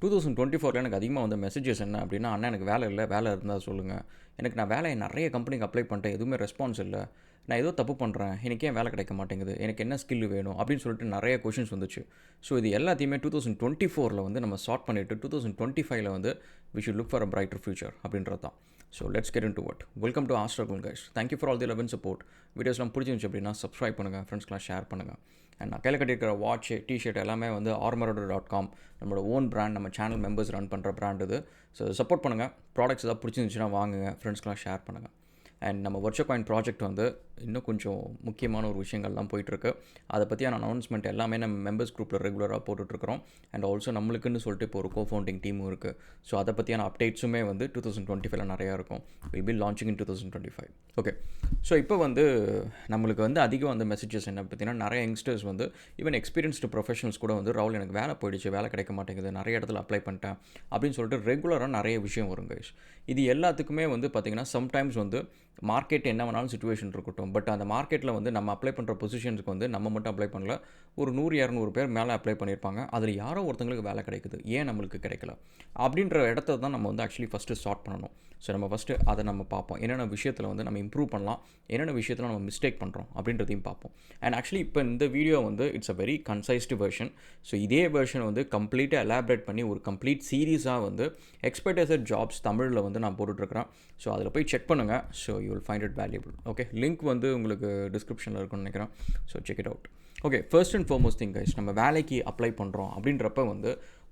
2024ல எனக்கு அதிகமாக வந்த மெசேஜஸ் என்ன அப்படின்னா, "அண்ணா எனக்கு வேலை இல்ல. வேலை இருந்தா சொல்லுங்க. நான் வேலைய நெறைய கம்பெனிக்கு அப்ளை பண்ணிட்டேன். எதுவுமே ரெஸ்பான்ஸ் இல்ல. நான் ஏதோ தப்பு பண்றேன். எனக்கு ஏன் வேலை கிடைக்க மாட்டேங்குது? எனக்கு என்ன ஸ்கில் வேணும்?" அப்படின்னு சொல்லிட்டு நெறைய கொஷின்ஸ் வந்துச்சு. ஸோ இது எல்லாத்தையுமே 2024ல வந்து நம்ம சார்ட் பண்ணிட்டு 2025ல வந்து we should look for a brighter future அப்படின்றது தான். So let's get into it. Welcome to ஆஸ்ட்ரகுல் guys. Thank you for all the love and support. வீடியோஸ்லாம் பிடிச்சிருந்துச்சு அப்படின்னா சப்ஸ்கிரைப் பண்ணுங்கள், ஃப்ரெண்ட்ஸ்க்குலாம் ஷேர் பண்ணுங்கள். அண்ட் நான் கையில் கட்டியிருக்கிற வாட்ச், டிஷர்ட் எல்லாமே வந்து armororder.com நம்மளோட ஓன் பிராண்ட், நம்ம சேனல் மெம்பர்ஸ் ரன் பண்ணுற பிராண்ட் இது. ஸோ சப்போர்ட் பண்ணுங்கள். ப்ராடக்ட்ஸ் ஏதாவது பிடிச்சிருந்துச்சுன்னா வாங்குங்க, ஃப்ரெண்ட்ஸ்க்குலாம் ஷேர் பண்ணுங்கள். அண்ட் நம்ம வர்ச்சுவல் காயின் ப்ராஜெக்ட் வந்து இன்னும் கொஞ்சம் முக்கியமான ஒரு விஷயங்கள்லாம் போயிட்டுருக்கு. அதை பற்றியான அனௌன்ஸ்மெண்ட் எல்லாமே நம்ம மெம்பர்ஸ் குரூப்பில் ரெகுலராக போட்டுட்ருக்கிறோம். அண்ட் ஆல்சோ நம்மளுக்குன்னு சொல்லிட்டு இப்போ ஒரு கோஃபவுண்டிங் டீமும் இருக்குது. ஸோ அதை பற்றியான அப்டேட்ஸுமே வந்து 2025ல நிறையா இருக்கும். Will be launching in 2025. Okay. So இப்போ வந்து நம்மளுக்கு வந்து அதிகம் வந்து மெசேஜஸ் என்ன பார்த்தீங்கன்னா, நிறைய யங்ஸ்டர்ஸ் வந்து ஈவன் எக்ஸ்பீரியன்ஸ்டு ப்ரொஃபஷனல்ஸ் கூட வந்து ராகுல் எனக்கு வேலை போயிடுச்சு, வேலை கிடைக்க மாட்டேங்குது, நிறைய இடத்துல அப்ளை பண்ணிட்டேன் அப்படின்னு சொல்லிட்டு ரெகுலராக நிறைய விஷயம் வரும் கைஸ். இது எல்லாத்துக்குமே வந்து பார்த்திங்கன்னா சம்டைம்ஸ் வந்து மார்க்கெட் என்ன வேணாலும் சிச்சுவேஷன் இருக்கட்டும், பட் அந்த மார்க்கெட்டில் வந்து நம்ம அப்ளை பண்ணுற பொசிஷன்ஸுக்கு வந்து நம்ம மட்டும் அப்ளை பண்ணல, ஒரு 100-200 பேர் மேலே அப்ளை பண்ணியிருப்பாங்க. அதில் யாரோ ஒருத்தங்களுக்கு வேலை கிடைக்குது, ஏன் நம்மளுக்கு கிடைக்கல அப்படின்ற இடத்த தான் நம்ம வந்து ஆக்சுவலி ஃபஸ்ட்டு ஸ்டார்ட் பண்ணணும். ஸோ நம்ம ஃபஸ்ட்டு அதை நம்ம பார்ப்போம். என்னென்ன விஷயத்தில் வந்து நம்ம இம்ப்ரூவ் பண்ணலாம், என்னென்ன விஷயத்தில் நம்ம மிஸ்டேக் பண்ணுறோம் அப்படின்றதையும் பார்ப்போம். அண்ட் ஆக்சுவலி இப்போ இந்த வீடியோ வந்து it's a very concised version. So இதே வெர்ஷன் வந்து கம்ப்ளீட்டாக எலாபரேட் பண்ணி ஒரு கம்ப்ளீட் சீரீஸாக வந்து எக்ஸ்பெக்டட் ஜாப்ஸ் தமிழில் வந்து நான் போட்டுட்ருக்கிறேன். ஸோ அதில் போய் செக் பண்ணுங்கள். So you will find it valuable. Okay, link வந்து உங்களுக்கு டிஸ்கிரிப்ஷனில் இருக்குன்னு நினைக்கிறேன். So check it out. Okay, first and foremost thing guys, நம்ம வேலைக்கு அப்ளை பண்ணுறோம் அப்படின்றப்ப வந்து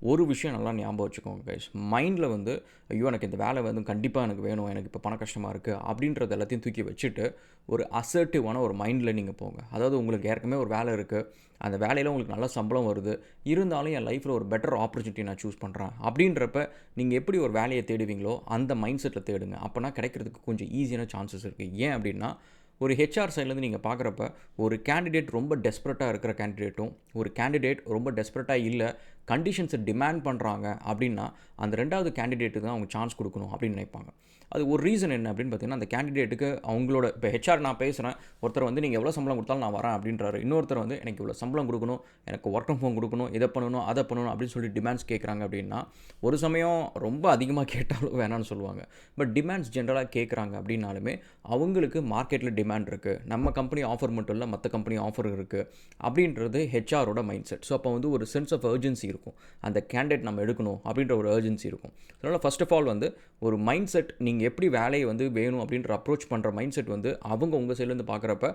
ஒரு விஷயம் நல்லா ஞாபகம் வச்சுக்கோங்க கைஸ். மைண்டில் வந்து ஐயோ எனக்கு இந்த வேலை வந்து கண்டிப்பாக எனக்கு வேணும், எனக்கு இப்போ பண கஷ்டமாக இருக்குது அப்படின்றது எல்லாத்தையும் தூக்கி வச்சுட்டு ஒரு அசர்ட்டிவான ஒரு மைண்டில் நீங்கள் போங்க. அதாவது உங்களுக்கு ஏற்கனவே ஒரு வேலை இருக்குது, அந்த வேலையில் உங்களுக்கு நல்ல சம்பளம் வருது, இருந்தாலும் என் லைஃப்பில் ஒரு பெட்டர் ஆப்பர்ச்சுனிட்டி நான் சூஸ் பண்ணுறேன் அப்படின்றப்ப நீங்கள் எப்படி ஒரு வேலையை தேடுவீங்களோ அந்த மைண்ட் செட்டில் தேடுங்க. அப்போனா கிடைக்கிறதுக்கு கொஞ்சம் ஈஸியான சான்சஸ் இருக்குது. ஏன் அப்படின்னா, ஒரு ஹெச்ஆர் சைட்லேருந்து நீங்கள் பார்க்குறப்ப ஒரு கேண்டிடேட் ரொம்ப டெஸ்பரட்டாக இருக்கிற கேண்டிடேட்டும், ஒரு கேண்டிடேட் ரொம்ப டெஸ்பரட்டாக இல்லை, கண்டிஷன்ஸை டிமாண்ட் பண்ணுறாங்க அப்படின்னா அந்த ரெண்டாவது கேண்டிடேட்டுக்கு தான் அவங்க சான்ஸ் கொடுக்கணும் அப்படின்னு நினைப்பாங்க. அது ஒரு ரீசன் என்ன அப்படின்னு பார்த்தீங்கன்னா, அந்த கேண்டிடேட்டுக்கு அவங்களோட இப்போ ஹெச்ஆர் நான் பேசுகிறேன், ஒருத்தர் வந்து நீங்கள் எவ்வளோ சம்பளம் கொடுத்தாலும் நான் வரேன் அப்படின்றாரு. இன்னொருத்தர் வந்து எனக்கு இவ்வளோ சம்பளம் கொடுக்கணும், எனக்கு ஒர்க் ஃப்ரம் ஹோம் கொடுக்கணும், இதை பண்ணணும், அதை பண்ணணும் அப்படின்னு சொல்லி டிமாண்ட்ஸ் கேட்குறாங்க அப்படின்னா, ஒரு சமயம் ரொம்ப அதிகமாக கேட்டாலும் வேணான்னு சொல்லுவாங்க. பட் டிமாண்ட்ஸ் ஜென்ரலாக கேட்குறாங்க அப்படின்னாலுமே அவங்களுக்கு மார்க்கெட்டில் டிமாண்ட் இருக்குது, நம்ம கம்பெனி ஆஃபர் மட்டும் இல்லை மற்ற கம்பெனி ஆஃபர் இருக்குது அப்படின்றது ஹெச்ஆரோட மைண்ட் செட். ஸோ அப்போ வந்து ஒரு சென்ஸ் ஆஃப் அர்ஜென்சி இருக்கும், அந்த கேண்டிடேட் நம்ம எடுக்கணும் அப்படின்ற ஒரு அர்ஜென்சி இருக்கும். அதனால் ஃபர்ஸ்ட் ஆஃப் ஆல் வந்து ஒரு மைண்ட் செட், நீங்கள் எப்படி வேலையை வந்து வேணும் அப்படின்ற அப்ரோச் பண்ணுற மைண்ட் செட் வந்து அவங்க உங்கள் சைட்லேருந்து பார்க்குறப்ப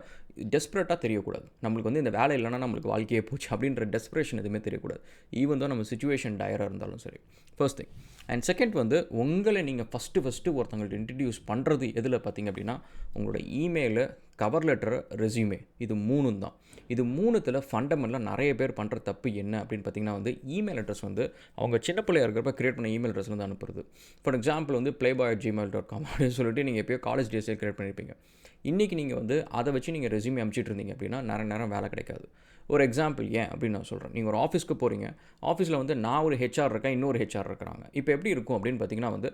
டெஸ்பரேட்டாக தெரியக்கூடாது. நம்மளுக்கு வந்து இந்த வேலை இல்லைனா நம்மளுக்கு வாழ்க்கையே போச்சு அப்படின்ற டெஸ்பரேஷன் எதுவுமே தெரியக்கூடாது, ஈவன் தான் நம்ம சிச்சுவேஷன் டயராக இருந்தாலும் சரி. First thing. அண்ட் செகண்ட் வந்து உங்களை நீங்கள் ஃபஸ்ட்டு ஒருத்தவங்கள்ட்ட இன்ட்ரடியூஸ் பண்ணுறது எதில் பார்த்தீங்க அப்படின்னா, உங்களோட இமெயிலு, கவர் லெட்டரு, ரெஸ்யூமே, இது 3 தான். இது 3த்தில் ஃபண்டமெண்டலாக நிறைய பேர் பண்ணுற தப்பு என்ன அப்படின்னு பார்த்தீங்கன்னா வந்து இமெயில் அட்ரஸ் வந்து அவங்க சின்ன பிள்ளையா இருக்கிறப்ப கிரியேட் பண்ண இமெயில் அட்ரஸ் வந்து அனுப்புறது. ஃபார் எக்ஸாம்பிள் வந்து playboy@gmail.com அப்படின்னு சொல்லிட்டு நீங்கள் எப்போயோ காலேஜ் டேஸே கிரியேட் பண்ணியிருப்பீங்க. இன்றைக்கி நீங்கள் வந்து அதை வச்சு நீங்கள் ரெஸ்யூமே அனுப்பிச்சிட்டு இருந்தீங்க அப்படின்னா நேரம் வேலை கிடைக்காது. ஒரு எக்ஸாம்பிள் ஏன் அப்படின்னு நான் சொல்கிறேன். நீங்கள் ஒரு ஆஃபீஸ்க்கு போகிறீங்க, ஆஃபீஸில் வந்து நான் ஒரு ஹெச்ஆர் இருக்கேன், இன்னொரு ஹெச்ஆர் இருக்கிறாங்க. இப்போ எப்படி இருக்கும் அப்படின்னு பார்த்தீங்கன்னா வந்து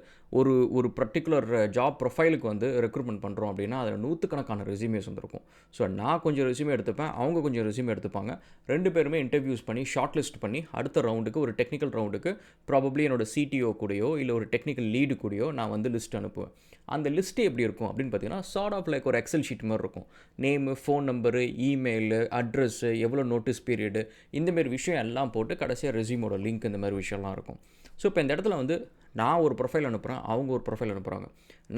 ஒரு பர்டிகுலர் ஜாப் ப்ரொஃபைலுக்கு வந்து ரெக்ரூட்மெண்ட் பண்ணுறோம் அப்படின்னா அதில் 100கணக்கான ரெஸ்யூமேஸ் வந்துருக்கும். ஸோ நான் கொஞ்சம் ரெஸ்யூமே எடுத்துப்பேன், அவங்க கொஞ்சம் ரெஸ்யூமே எடுத்துப்பாங்க. 2 பேருமே இன்டர்வியூஸ் பண்ணி ஷார்ட் லிஸ்ட் பண்ணி அடுத்த ரவுண்டுக்கு, ஒரு டெக்னிக்கல் ரவுண்டுக்கு ப்ராபப்ளி என்னோட சிடிஓ கூடயோ இல்லை ஒரு டெக்னிக்கல் லீடு கூடயோ நான் வந்து லிஸ்ட் அனுப்புவேன். அந்த லிஸ்ட்டு எப்படி இருக்கும் அப்படின்னு பார்த்தீங்கன்னா, சார்ட் ஆஃப் லைக் ஒரு எக்ஸல் ஷீட் மாதிரி இருக்கும். Name, phone number, email, address, எவ்வளோ நோட்டீஸ் பீரியடு, இந்தமாரி விஷயம் எல்லாம் போட்டு கடைசியாக ரெஸ்யூமோட லிங்க், இந்த மாதிரி விஷயம்லாம் இருக்கும். ஸோ இப்போ இந்த இடத்துல வந்து நான் ஒரு ப்ரொஃபைல் அனுப்புகிறேன், அவங்க ஒரு ப்ரொஃபைல் அனுப்புகிறாங்க.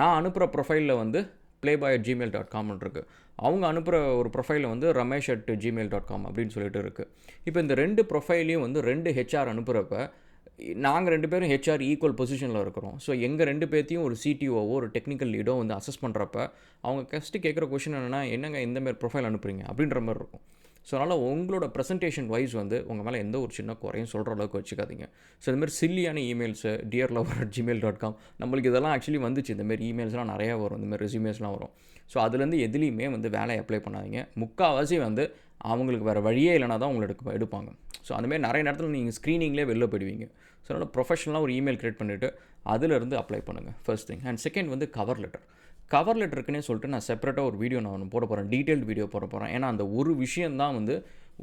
நான் அனுப்புகிற ப்ரொஃபைலில் வந்து playboy@gmail.com இருக்குது, அவங்க அனுப்புகிற ஒரு ப்ரொஃபைலில் வந்து ramesh@gmail.com அப்படின்னு சொல்லிட்டு இருக்குது. இப்போ இந்த 2 ப்ரொஃபைலையும் வந்து 2 ஹெச்ஆர் அனுப்புகிறப்ப நாங்கள் 2 பேரும் ஹெச்ஆர் ஈக்குவல் பொசிஷனில் இருக்கிறோம். ஸோ எங்கள் 2 பேர்த்தையும் ஒரு சிடிஓவோ ஒரு டெக்னிக்கல் லீடோ வந்து அசஸ் பண்ணுறப்ப அவங்க ஃபஸ்ட்டு கேட்குற கொஷின் என்னென்னா, என்னங்க இந்தமாரி ப்ரொஃபைல் அனுப்புகிறீங்க அப்படின்ற மாதிரி இருக்கும். ஸோ அதனால் உங்களோட ப்ரெசன்டேஷன் வைஸ் வந்து உங்கள் மேலே எந்த ஒரு சின்ன குறையும் சொல்கிற அளவுக்கு வச்சுக்காதீங்க. ஸோ இந்தமாதிரி சில்லியான இமெயில்ஸு, dearlover@gmail.com, நம்மளுக்கு இதெல்லாம் ஆக்சுவலி வந்துச்சு. இந்தமாரி இமெயில்ஸ்லாம் நிறையா வரும், இந்தமாதிரி ரெஸ்யூமேஸ்லாம் வரும். ஸோ அதுலேருந்து எதுலேயுமே வந்து வேலையை அப்ளை பண்ணாதீங்க. முக்கால்வாசி வந்து அவங்களுக்கு வேறு வழியே இல்லைனா தான் உங்களை எடுப்பாங்க. ஸோ அந்தமாரி நிறைய நேரத்தில் நீங்கள் ஸ்க்ரீனிங்லேயே வெளில போயிடுவீங்க. ஸோ அதனால் ப்ரொஃபஷனலாக ஒரு இமெயில் க்ரியேட் பண்ணிவிட்டு அதிலிருந்து அப்ளை பண்ணுங்கள், ஃபர்ஸ்ட் திங். அண்ட் செகண்ட் வந்து கவர் லெட்டர். கவர் லெட்டருக்குன்னே சொல்லிட்டு நான் செப்பரேட்டாக ஒரு வீடியோ நான் ஒன்று போட போகிறேன், டீட்டெயில்டு வீடியோ போட போகிறேன். ஏன்னா அந்த ஒரு விஷயந்தான் வந்து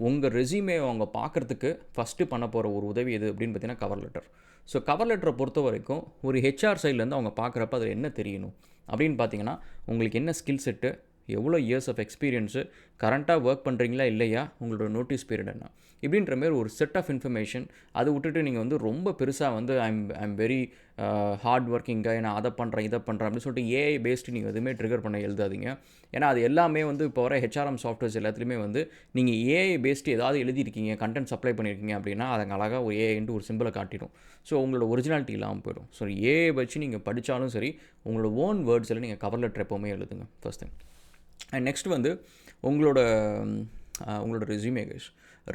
உங்கள் ரெஸ்யூமே அவங்க பார்க்குறதுக்கு ஃபஸ்ட்டு பண்ண போகிற ஒரு உதவி எது அப்படின்னு பார்த்தீங்கன்னா கவர் லெட்டர். ஸோ கவர் லெட்டரை பொறுத்த வரைக்கும் ஒரு ஹெச்ஆர் சைட்லேருந்து அவங்க பார்க்குறப்ப அதில் என்ன தெரியணும் அப்படின்னு பார்த்தீங்கன்னா, உங்களுக்கு என்ன ஸ்கில் செட்டு, எவ்வளோ இயர்ஸ் ஆஃப் எக்ஸ்பீரியன்ஸு, கரண்ட்டாக ஒர்க் பண்ணுறீங்களா இல்லையா, உங்களோட நோட்டீஸ் பீரியட் என்ன, இப்படின்ற மாரி ஒரு செட் ஆஃப் இன்ஃபர்மேஷன். அதை விட்டுட்டு நீங்கள் வந்து ரொம்ப பெருசாக வந்து ஐம் வெரி ஹார்ட் ஒர்க்கிங்காக நான் அதை பண்ணுறேன் இதை பண்ணுறேன் அப்படின்னு சொல்லிட்டு ஏஐ பேஸ்டு நீங்கள் எதுவுமே ட்ரிகர் பண்ண எழுதாதீங்க. ஏன்னா அது எல்லாமே வந்து இப்போ வர ஹெச்ஆர்எம் சாஃப்ட்வேர்ஸ் எல்லாத்துலேயுமே வந்து நீங்கள் ஏஐ பேஸ்டு ஏதாவது எழுதியிருக்கீங்க, கண்டென்ட் சப்ளை பண்ணியிருக்கீங்க அப்படின்னா அதை அழகாக ஒரு ஏஐன்ட்டு ஒரு சிம்பிளை காட்டிடும். ஸோ உங்களோட ஒரிஜினாலிட்டி இல்லாமல் போயிடும். ஸோ ஏஐ வச்சு நீங்கள் படித்தாலும் சரி, உங்களோட ஓன் வேர்ட்ஸில் நீங்கள் கவர் லெட்டர் எப்போவுமே எழுதுங்க ஃபர்ஸ்ட் திங். அண்ட் நெக்ஸ்ட் வந்து உங்களோட ரெஸ்யூமே கைஸ்.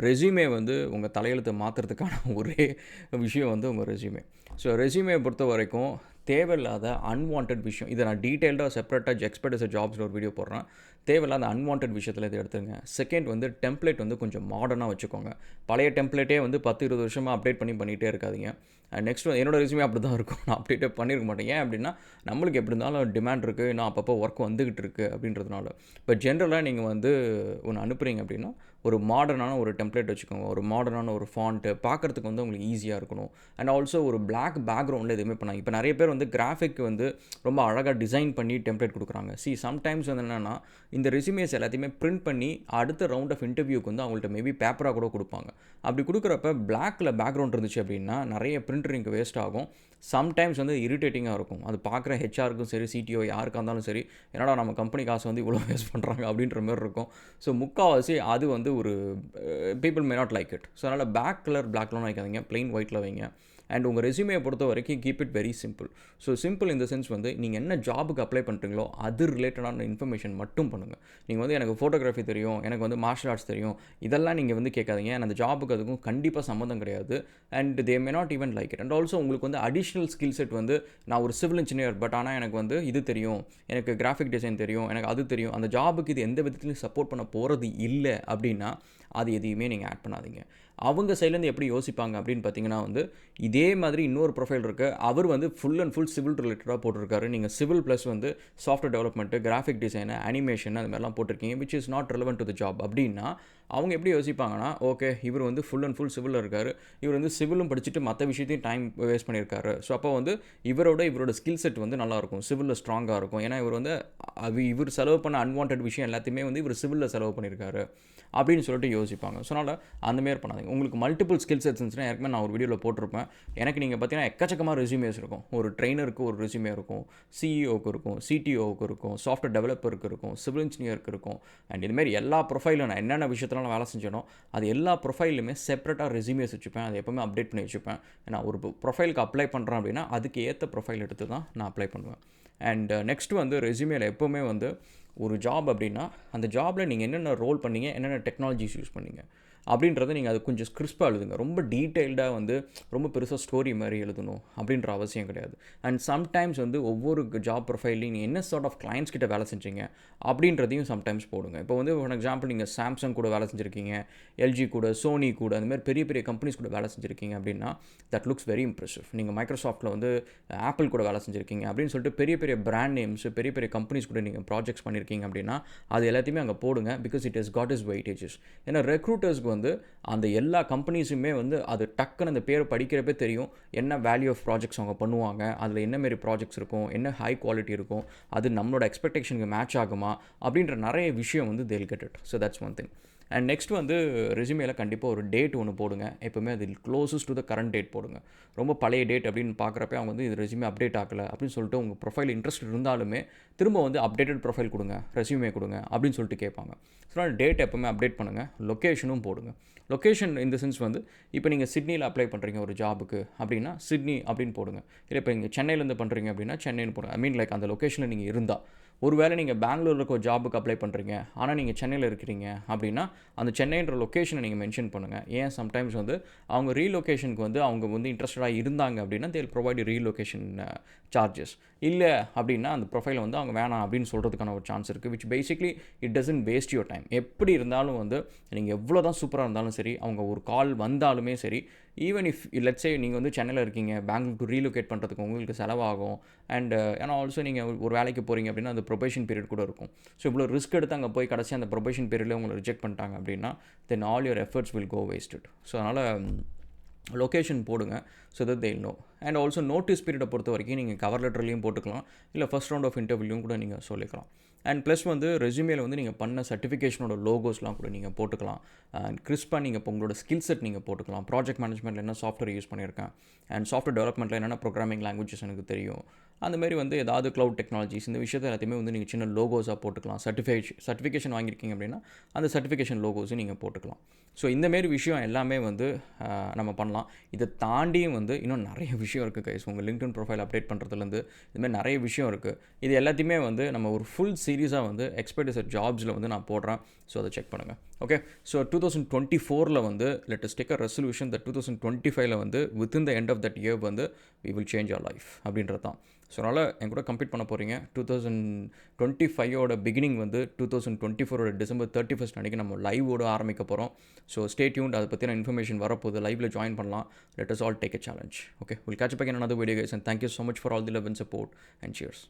ரெஸ்யூமே வந்து உங்கள் தலையெழுத்தை மாற்றுறதுக்கான ஒரே விஷயம் வந்து உங்கள் ரெஸ்யூமே. ஸோ ரெஸ்யூமே பொறுத்த வரைக்கும் தேவையில்லாத அன்வான்ட் விஷயம், இதை நான் டீட்டெயில்டாக செப்பரேட்டாக எக்ஸ்பர்ட் ஜாப்ஸில் ஒரு வீடியோ போடுறேன். தேவையில்லாத அன்வான்ட் விஷயத்தில் இதை எடுத்துருங்க. செகண்ட் வந்து டெம்ப்ளேட் வந்து கொஞ்சம் மாடர்னாக வச்சுக்கோங்க. பழைய டெம்ப்ளேட்டே வந்து 10-20 வருஷமாக அப்டேட் பண்ணிகிட்டே இருக்காதிங்க. அண்ட் நெக்ஸ்ட் என்னோட ரெஸ்யூமே அப்படி தான் இருக்கும். நான் அப்டேட்டே பண்ணியிருக்க மாட்டேன். ஏன் அப்படின்னா, நம்மளுக்கு எப்படி இருந்தாலும் டிமாண்ட் இருக்குது, இன்னும் அப்பப்போ ஒர்க் வந்துக்கிட்டு இருக்குது அப்படின்றதுனால. இப்போ ஜென்ரலாக நீங்கள் வந்து ஒன்று அனுப்புகிறீங்க அப்படின்னா ஒரு மாடர்னான ஒரு டெம்ப்ளேட் வச்சுக்கோங்க. ஒரு மாடர்னான ஒரு ஃபாண்ட்டு பார்க்குறதுக்கு வந்து உங்களுக்கு ஈஸியாக இருக்கணும். அண்ட் ஆல்சோ ஒரு பிளாக் பேக்ரவுண்டில் எதுவுமே பண்ணாங்க. இப்போ நிறைய பேர் வந்து கிராஃபிக் வந்து ரொம்ப அழகாக டிசைன் பண்ணி டெம்ப்ளேட் கொடுக்குறாங்க. சம்டைம்ஸ் வந்து என்னென்னா, இந்த ரெஸ்யூமேஸ் எல்லாத்தையுமே பிரிண்ட் பண்ணி அடுத்த ரவுண்ட் ஆஃப் இன்டர்வியூக்கு வந்து அவங்கள்ட்ட மேபி பேப்பராக கூட கொடுப்பாங்க. அப்படி கொடுக்குறப்ப பிளாக்கில் பேக்ரவுண்ட் இருந்துச்சு அப்படின்னா நிறைய பிரிண்டர் இங்கே வேஸ்ட் ஆகும். சம்டைம்ஸ் வந்து இரிட்டேட்டிங்காக இருக்கும். அது பார்க்குற ஹெச்ஆருக்கும் சரி, சிடிஓ யாருக்காக இருந்தாலும் சரி, என்னடா நம்ம கம்பெனி காசு வந்து இவ்வளோ வேஸ்ட் பண்ணுறாங்க அப்படின்ற மாதிரி இருக்கும். ஸோ முக்கால்வாசி அது வந்து ஒரு people may not like it. So அதனால் பேக் கலர் பிளாக்லாம் வைக்காதீங்க, பிளெயின் ஒயிட்டில் வைங்க. அண்ட் உங்கள் ரெஸ்யூமையை பொறுத்த வரைக்கும் keep it very simple. So simple இந்த சென்ஸ் வந்து நீங்கள் என்ன ஜாபுக்கு அப்ளை பண்ணுறீங்களோ அது ரிலேட்டடான இன்ஃபர்மேஷன் மட்டும் பண்ணுங்கள். நீங்கள் வந்து எனக்கு ஃபோட்டோகிராஃபி தெரியும், எனக்கு வந்து மார்ஷல் ஆர்ட்ஸ் தெரியும், இதெல்லாம் நீங்கள் வந்து கேட்காதீங்க. அந்த ஜாபுக்கு அதுக்கும் கண்டிப்பாக சம்மந்தம் கிடையாது. And they may not even like it. And also உங்களுக்கு வந்து அடிஷ்னல் ஸ்கில் செட் வந்து நான் ஒரு சிவில் இன்ஜினியர், பட் ஆனால் எனக்கு வந்து இது தெரியும், எனக்கு கிராஃபிக் டிசைன் தெரியும், எனக்கு அது தெரியும், அந்த ஜாபுக்கு இது எந்த விதத்துலையும் சப்போர்ட் பண்ண போகிறது இல்லை அப்படின்னா அது எதையுமே நீங்கள் ஆட் பண்ணாதீங்க. அவங்க சைட்லேருந்து எப்படி யோசிப்பாங்க அப்படின்னு பார்த்தீங்கன்னா வந்து, இதே மாதிரி இன்னொரு ப்ரொஃபைல் இருக்குது, அவர் வந்து ஃபுல் அண்ட் ஃபுல் சிவில் ரிலேட்டடாக போட்டிருக்காரு. நீங்கள் சிவில் ப்ளஸ் வந்து software development, graphic design, animation அது மாதிரிலாம் போட்டிருக்கீங்க, which is not relevant to the job அப்படின்னா அவங்க எப்படி யோசிப்பாங்கன்னா, ஓகே இவர் வந்து ஃபுல் அண்ட் ஃபுல் சிவிலில் இருக்கார், இவர் வந்து சிவிலும் படிச்சுட்டு மற்ற விஷயத்தையும் டைம் வேஸ்ட் பண்ணியிருக்காரு. ஸோ அப்போ வந்து இவரோட ஸ்கில் செட் வந்து நல்லாயிருக்கும், சிவிலில் ஸ்ட்ராங்காக இருக்கும். ஏன்னா இவர் வந்து இவர் செலவு பண்ண அன்வான்ட் விஷயம் எல்லாத்தையுமே வந்து இவர் சிவிலில் செலவு பண்ணியிருக்காரு அப்படின்னு சொல்லிட்டு யோசிப்பாங்க. ஸோ அதனால் அந்தமாரி பண்ணாதீங்க. உங்களுக்கு மல்டிபிள் ஸ்கில் செட்ஸ் இருந்துச்சுன்னா ஏற்கனவே நான் ஒரு வீடியோவில் போட்டிருப்பேன். எனக்கு நீங்கள் பார்த்தீங்கன்னா எக்கச்சக்கமாக ரெஸ்யூமேஸ் இருக்கும். ஒரு ட்ரெயினருக்கு ஒரு ரெஸ்யூமே இருக்கும், சிஇஓக்கு இருக்கும், சிடிஓவுக்கு இருக்கும், சாஃப்ட்வேர் டெவலப்பருக்கு இருக்கும், சிவில் இன்ஜினியருக்கு இருக்கும். அண்ட் இதுமாரி எல்லா ப்ரொஃபைலும் நான் என்னென்ன விஷயத்தில் நான் வேலை செஞ்சேனோ அது எல்லா ப்ரொஃபைலுமே செப்பரேட்டாக ரெஸ்யூமேஸ் வச்சுப்பேன். அதை எப்போவுமே அப்டேட் பண்ணி வச்சுப்பேன். நான் ஒரு ப்ரொஃபைலுக்கு அப்ளை பண்ணுறேன் அப்படின்னா அதுக்கு ஏற்ற ப்ரொஃபைல் எடுத்து தான் நான் அப்ளை பண்ணுவேன். அண்ட் நெக்ஸ்ட் வந்து ரெஸ்யூமேல எப்போவுமே வந்து ஒரு ஜாப் அப்படின்னா அந்த ஜாபில் நீங்கள் என்னென்ன ரோல் பண்ணீங்க, என்னென்ன டெக்னாலஜிஸ் யூஸ் பண்ணீங்க அப்படின்றத நீங்கள் அது கொஞ்சம் கிறிஸ்பாக எழுதுங்க. ரொம்ப டீட்டெயில்டாக வந்து ரொம்ப பெருசாக ஸ்டோரி மாதிரி எழுதணும் அப்படின்ற அவசியம் கிடையாது. அண்ட் சம்டைம்ஸ் வந்து ஒவ்வொரு ஜாப் ப்ரொஃபைலையும் நீங்கள் என்ன சார்ட் ஆஃப் கிளைண்ட்ஸ் கிட்ட வேலை செஞ்சீங்க அப்படின்றதையும் சம்டைம்ஸ் போடுங்க. இப்போ வந்து ஃபார் எக்ஸாம்பிள் நீங்கள் சாம்சங் கூட வேலை செஞ்சுருக்கீங்க, எல்ஜி கூட, சோனி கூட, அந்த மாதிரி பெரிய பெரிய கம்பெனிஸ் கூட வேலை செஞ்சுருக்கீங்க அப்படின்னா தட் லுக்ஸ் வெரி இம்ப்ரெசிவ். நீங்கள் மைக்ரோசாஃப்ட்டில் வந்து ஆப்பிள் கூட வேலை செஞ்சுருக்கீங்க அப்படின்னு சொல்லிட்டு பெரிய பெரிய பிராண்ட் நேம்ஸ், பெரிய பெரிய கம்பெனிஸ் கூட நீங்கள் ப்ராஜெக்ட்ஸ் பண்ணியிருக்கீங்க அப்படின்னா அது எல்லாத்தையுமே அங்கே போடுங்க. Because it is got is weightages. ஏன்னா ரெக்ரூட்டர்ஸ்க்கு வந்து அந்த எல்லா கம்பெனிஸுமே வந்து அது டக்குன்னு அந்த பேரை படிக்கிறப்பே தெரியும் என்ன வேல்யூ ஆஃப் ப்ராஜெக்ட்ஸ் அவங்க பண்ணுவாங்க, அதில் என்ன மாரி ப்ராஜெக்ட்ஸ் இருக்கும், என்ன ஹை குவாலிட்டி இருக்கும், அது நம்மளோட எக்ஸ்பெக்டேஷனுக்கு மேட்ச் ஆகுமா அப்படின்ற நிறைய விஷயம் வந்து they'll get it. So that's one thing. And next வந்து ரெஸ்யூமேல கண்டிப்பாக ஒரு டேட் ஒன்று போடுங்க. எப்போவுமே அது closest to the current date போடுங்க. ரொம்ப பழைய டேட் அப்படின்னு பார்க்குறப்ப அவங்க வந்து இது ரெஸ்யூமே அப்டேட் ஆகலை அப்படின்னு சொல்லிட்டு உங்கள் ப்ரொஃபைல் இன்ட்ரெஸ்ட் இருந்தாலுமே திரும்ப வந்து அப்டேட்டட் ப்ரொஃபைல் கொடுங்க, ரெஸ்யூமே கொடுங்க அப்படின்னு சொல்லிட்டு கேட்பாங்க. ஸோ டேட் எப்போவுமே அப்டேட் பண்ணுங்கள். லொக்கேஷனும் போடுங்க. லொக்கேஷன் இந்த சென்ஸ் வந்து இப்போ நீங்கள் சிட்னியில் அப்ளை பண்ணுறீங்க ஒரு ஜாபுக்கு அப்படின்னா சிட்னி அப்படின்னு போடுங்க. இல்லை இப்போ நீங்கள் சென்னையிலேருந்து பண்ணுறீங்க அப்படின்னா சென்னைன்னு போடுங்க. ஐ மீன் லைக் அந்த லொக்கேஷனில் நீங்கள் இருந்தால். ஒருவேளை நீங்கள் பெங்களூரில் இருக்க ஒரு ஜாபுக்கு அப்ளை பண்ணுறீங்க ஆனால் நீங்கள் சென்னையில் இருக்கிறீங்க அப்படின்னா அந்த சென்னைன்ற லொக்கேஷனை நீங்கள் மென்ஷன் பண்ணுங்கள். ஏன் சம்டைம்ஸ் வந்து அவங்க ரீலொகேஷனுக்கு வந்து அவங்க வந்து இன்ட்ரெஸ்டடாக இருந்தாங்க அப்படின்னா தேல் ப்ரொவைட் ரீலொகேஷன் சார்ஜஸ். இல்லை அப்படின்னா அந்த ப்ரொஃபைலை வந்து அவங்க வேணாம் அப்படின்னு சொல்கிறதுக்கான ஒரு சான்ஸ் இருக்குது. Which basically it doesn't waste your time. எப்படி இருந்தாலும் வந்து நீங்கள் எவ்வளோ தான் சூப்பராக இருந்தாலும் சரி, அவங்க ஒரு கால் வந்தாலுமே சரி, ஈவன் இஃப் லெட்ஸ் சே நீங்கள் வந்து சென்னையில் இருக்கீங்க, பெங்களூருக்கு ரீலொகேட் பண்ணுறதுக்கு உங்களுக்கு செலவாகும். அண்ட் ஏன்னா ஆல்சோ நீங்கள் ஒரு வேலைக்கு போகிறீங்க அப்படின்னா அந்த ப்ரொபேஷன் பீரியட் கூட இருக்கும். ஸோ இவ்வளோ ரிஸ்க் எடுத்து அங்கே போய் கடைசி அந்த ப்ரொபேஷன் பீரியடில் உங்களை ரிஜெக்ட் பண்ணிட்டாங்க அப்படின்னா then all your efforts will go wasted. So அதனால் லொக்கேஷன் போடுங்க, so that they know. And also notice பீரியடை பொறுத்த வரைக்கும் நீங்கள் கவர் லெட்டர்லையும் போட்டுக்கலாம், இல்லை ஃபர்ஸ்ட் ரவுண்ட் ஆஃப் இன்டர்வியூலையும் கூட நீங்கள் சொல்லிக்கலாம். அண்ட் ப்ளஸ் வந்து ரெஸ்யூமேல வந்து நீங்கள் பண்ண சர்டிஃபிகேஷனோட லோகோஸ்லாம் கூட நீங்கள் போட்டுக்கலாம். அண்ட் கிறிஸ்பாக நீங்கள் இப்போ உங்களோட ஸ்கில் செட் நீங்கள் போட்டுக்கலாம். ப்ராஜெக்ட் மேனேஜ்மெண்ட்டில் என்ன சாஃப்ட்வேர் யூஸ் பண்ணியிருக்கேன், அண்ட் சாஃப்ட்வேர் டெவலப்மெண்ட்டில் என்னென்ன ப்ரோக்ராமிங் லாங்குவேஜஸ் எனக்கு தெரியும், அந்தமாரி வந்து ஏதாவது க்ளவுட் டெக்னாலஜிஸ் இந்த விஷயத்தை எல்லாத்தையுமே வந்து நீங்கள் சின்ன லோகோஸாக போட்டுக்கலாம். சர்டிஃபிகேஷன் வாங்கியிருக்கீங்க அப்படின்னா அந்த சர்டிஃபிகேஷன் லோகோஸும் நீங்கள் போட்டுக்கலாம். ஸோ இந்தமாரி விஷயம் எல்லாமே வந்து நம்ம பண்ணலாம். இதை தாண்டியும் வந்து இன்னும் நிறைய விஷயம் இருக்குது கைஸ். உங்கள் லிங்க்டின் ப்ரொஃபைல் அப்டேட் பண்ணுறதுலேருந்து இதுமாதிரி நிறைய விஷயம் இருக்குது. இது எல்லாத்தையுமே வந்து நம்ம ஒரு ஃபுல் சீரீஸாக வந்து எக்ஸ்பெக்டட் ஜாப்ஸில் வந்து நான் போடுறேன். ஸோ அதை செக் பண்ணுங்கள். ஓகே, ஸோ 2024 வந்து let us take a resolution that 2025 வந்து within the end of that year வந்து we will change our life அப்படின்றது தான். ஸோ அதனால் என் கூட கம்ப்ளீட் பண்ண போகிறீங்க. 2025 பிகினிங் வந்து 2024 டிசம்பர் 31 அன்றைக்கி நம்ம லைவோடு ஆரம்பிக்க போகிறோம். So stay tuned. அதை பற்றின இன்ஃபர்மேஷன் வரப்போகுது. லைவில் ஜாயின் பண்ணலாம். Let us all take a challenge. Okay, will catch up again another video guys, and thank you so much for all the love and support, and cheers.